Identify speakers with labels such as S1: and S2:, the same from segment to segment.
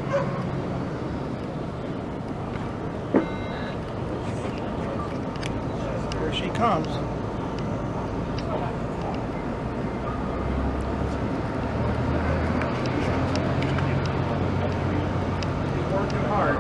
S1: Here she comes. She's working hard.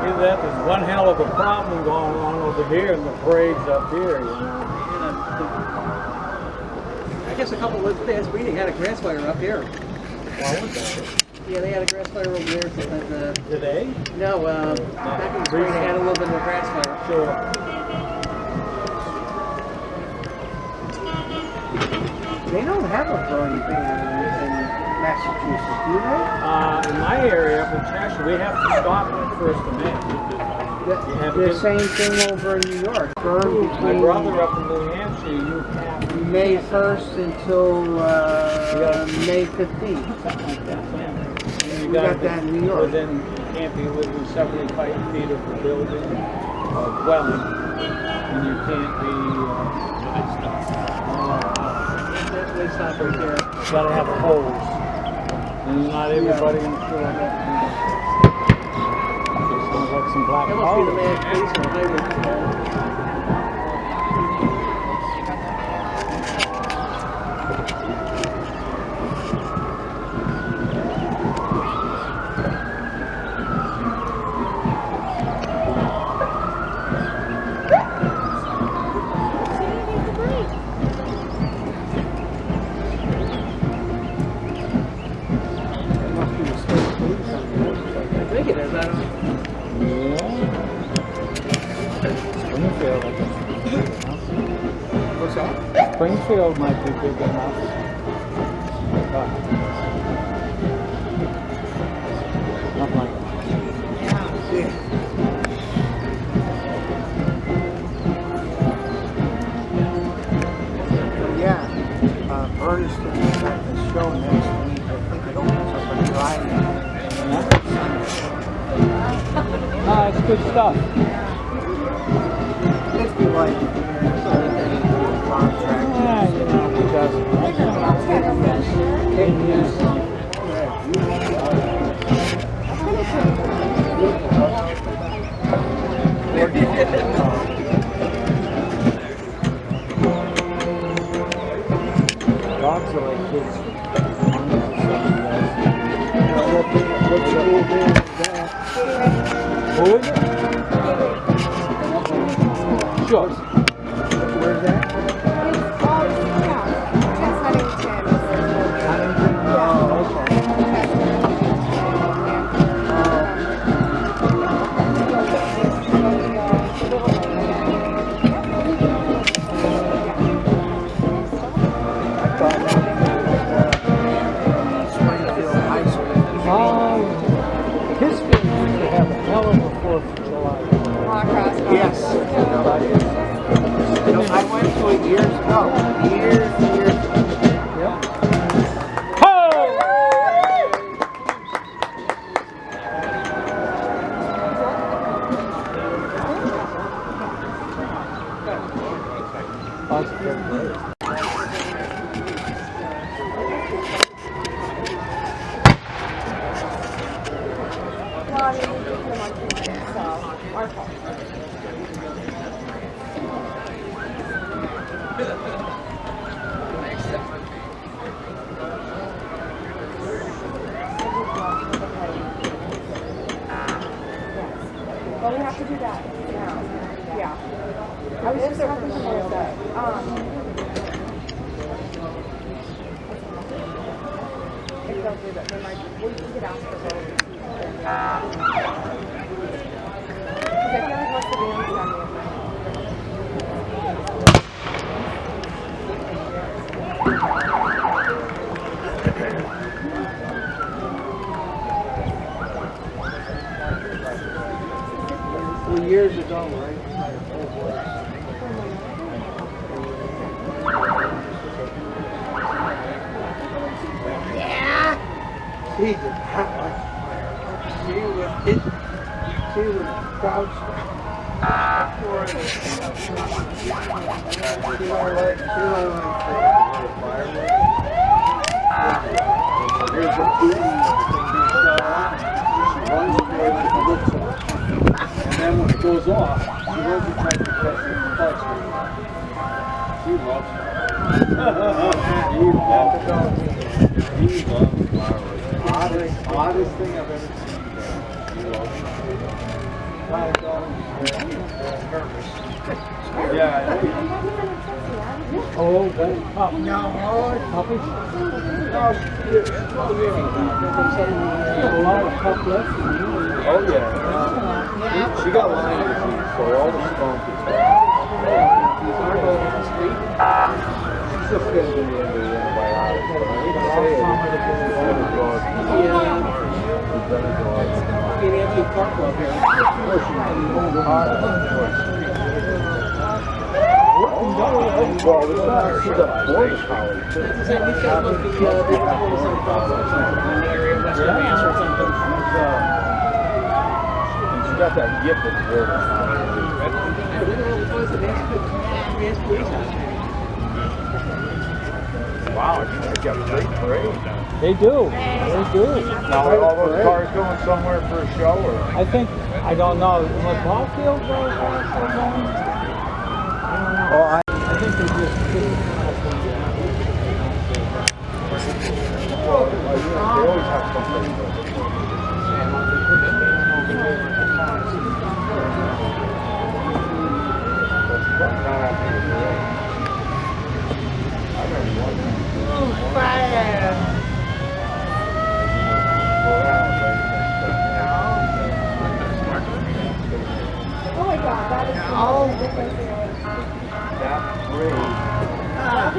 S2: Either that, there's one hell of a problem going on over here and the parade's up here, you know.
S3: I guess a couple of days we had a grass fire up here.
S2: Why was that?
S3: Yeah, they had a grass fire over there.
S2: Today?
S3: No, back in the spring they had a little bit of a grass fire.
S2: Sure.
S3: They don't have a burning thing in Massachusetts, do they?
S2: In my area up in Cheshire, we have to stop at 1st of May.
S3: The same thing over in New York. Burn
S2: My
S3: between
S2: brother up in New Hampshire, you have
S3: May 1st until May 15th.
S2: something like that.
S3: We got that in New York.
S2: Within, you can't be within 75 feet of the building or dwelling, and you can't be.
S3: They stop right there.
S2: You gotta have holes, and not everybody in the store. Sounds like some black
S3: That must be the
S2: powder.
S3: man police on highway patrol.
S2: Springfield might be big enough. Not like that.
S3: Yeah.
S2: good stuff.
S3: It's be like farm track.
S2: Yeah, you know, he doesn't. Dogs are like kids.
S3: What school is that?
S2: Who is it? Sure.
S3: Where's that?
S2: His family used to have a hell of a 4th of July.
S3: Yes. You know, I went to it years ago. Years and years ago.
S2: Yep. Ho!
S4: Well, we have to do that now. Yeah. I was just talking to Melissa. If they'll do that, they might. We could ask for both. Because I feel like most of the band's done with
S3: Well, years ago, right? Yeah. She did not like fire. She would crouch. She don't like Here's the food. She runs away with the looks off. And then when it goes off, she runs and tries to catch the clutch. She loves it. He loves flowers. Oddest thing I've ever seen. He loves flowers. Yeah.
S2: Oh, good. Pup.
S3: No.
S2: Puppy?
S3: No, she's 12 years old now.
S2: A lot of pup left in you.
S5: Oh yeah. She got Lyme disease, so all the skunk is gone. She's just getting to the end of the antibiotics, but I need to say it. She's been a dog. She's been a dog.
S3: Anthony Park Club here.
S5: Well, it's not. She's a border collie too. She got that gift of border Wow, they got a great parade.
S2: They do. They do.
S5: Now are all those cars going somewhere for a show, or?
S2: I think, I don't know, was Ballfield going?
S3: Oh, I
S2: think they just did.
S5: They always have something.
S4: Oh my God, that is so different.
S5: That parade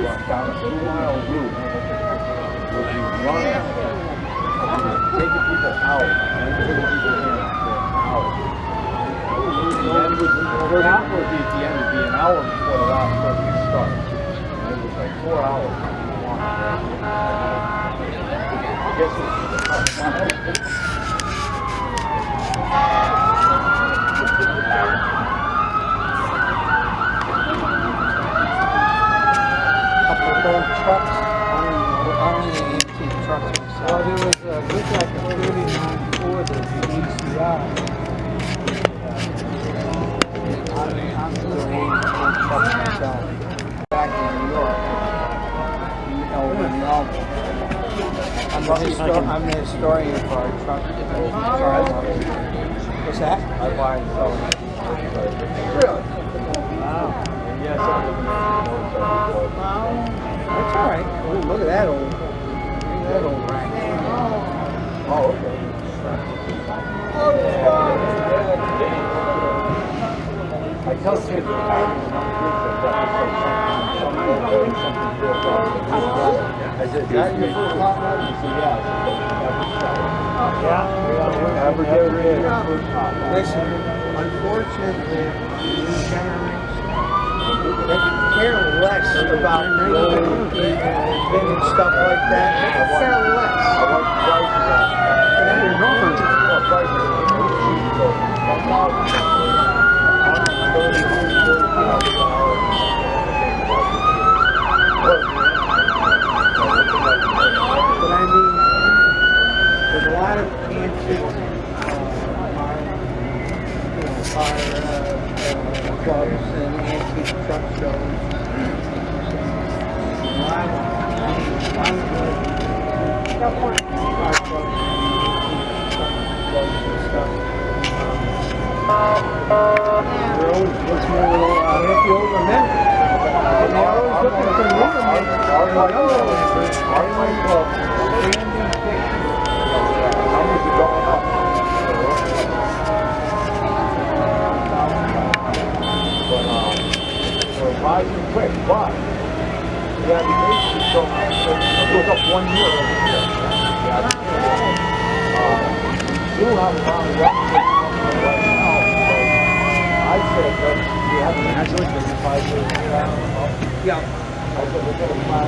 S5: was down a 2-mile route. Where you run out, taking people out, and putting people in for an hour. And then the first would be at the end, it'd be an hour before the last person starts. And it was like 4 hours. I guess it's
S3: Back in New York, over in Melbourne. I'm the historian for our truck. What's that? I buy and sell. Really? Wow.
S5: Yes,
S3: That's all right. Oh, look at that old. Look at that old rack.
S5: oh, okay. I tell kids that I said, is that your first hot rod? He said, yeah. Ever get rid of your first hot rod?
S3: Listen, unfortunately, new generation, they care less about road and stuff like that. They care less.
S5: I want prices on
S3: Your girlfriend's But I mean, there's a lot of antiques, clubs and antique truck shows. A lot of car clubs and antique truck clubs and stuff. They're always looking for little, happy older men. And they're always looking for younger men.
S5: numbers are going up. But so it rises quick, but the application so it goes up 1 year every year. Still have around 1 right now. So I said that we have to actually take 5 years down.
S3: Yeah.
S5: I said we're going to plan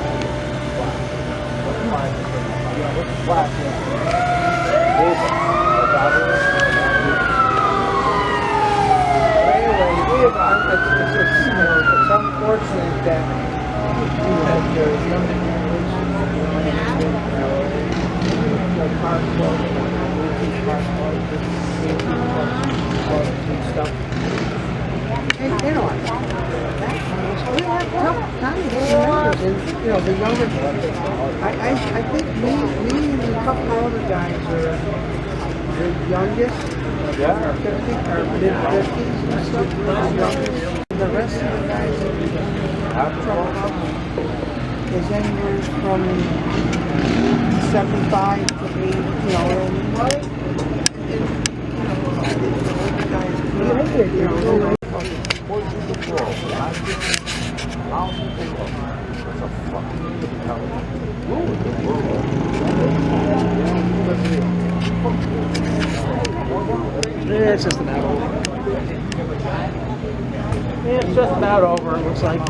S5: what's the flat?
S3: Anyway, it's unfortunate that there's younger generations, car clubs, antique car clubs, antique clubs and stuff. And we have tough times with the members, and the younger. I think me and a couple of other guys are the youngest.
S5: Yeah.
S3: 50 or mid-50s and stuff. The youngest. The rest of the guys that truck club is anywhere from 75 to 80.
S1: It's just about over. It's just about over, it looks like.